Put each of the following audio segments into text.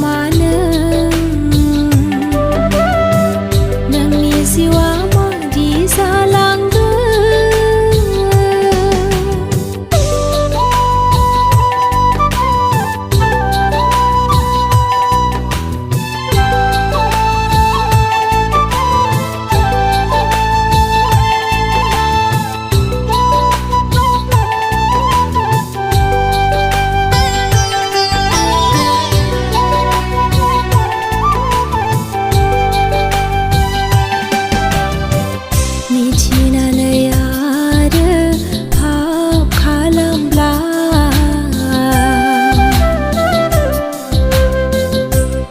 मानो नोंनि जिउआ मादि जालांदों मिथिनानै आरो फाफ खालामब्ला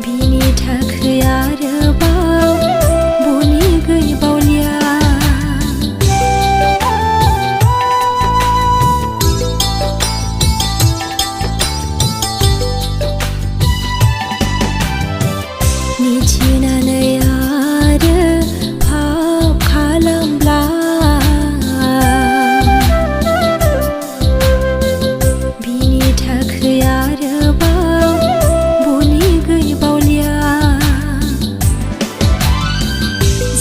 बिनि थाखाय आरोबाव बनि गैबावलिया मिथिनानै आरो फाफ खालामब्ला बिनि थाखाय आरोबाव बनि गैबावलिया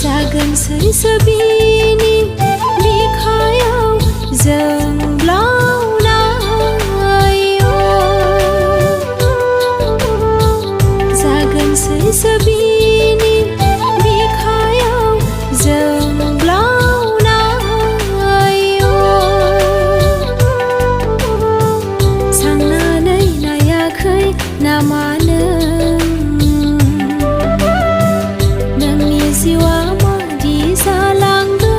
जागोनसै बिनि बिखायाव जोंब्लावनाय जागोनसै बिनि बिखायाव जोंब्लावनाय साननानै नायाखै नामानो नोंनि जिउआ मादि जालांदों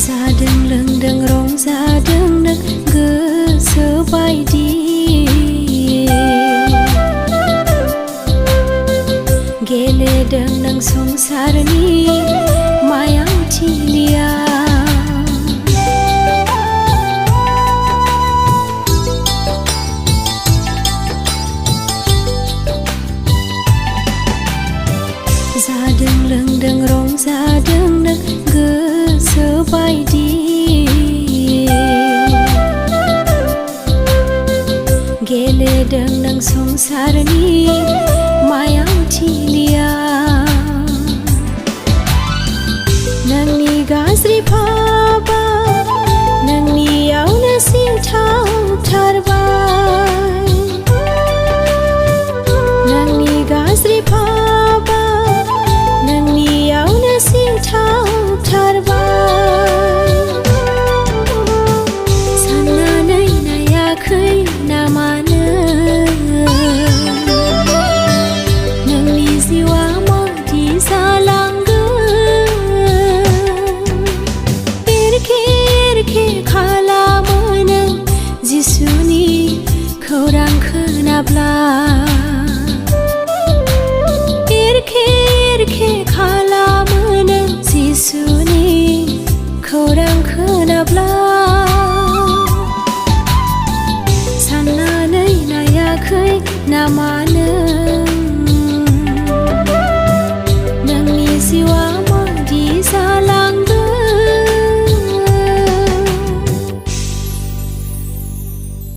जादों लोंदों रंजादों नों गोसो बायदि गेलेदों नों संसारनि मायाव थिलिया जादों लोंदों रंजादों नों गोसो बायदि गेलेदों नों संसारनि मायाव थिलिया नोंनि गाज्रि फाबा नोंनियावनो सिंथावथारबाय नोंनि गाज्रि फाबा नोंनियावनो सिंथावथारबाय साननानै नायाखै नामानो नोंनि जिउआ मादि जालांगोन एरखे एरखे खालामो नों जिसुनि खौरां खोनाब्ला एरखे एरखे खालामो नों जिसुनि खौरां खोनाब्ला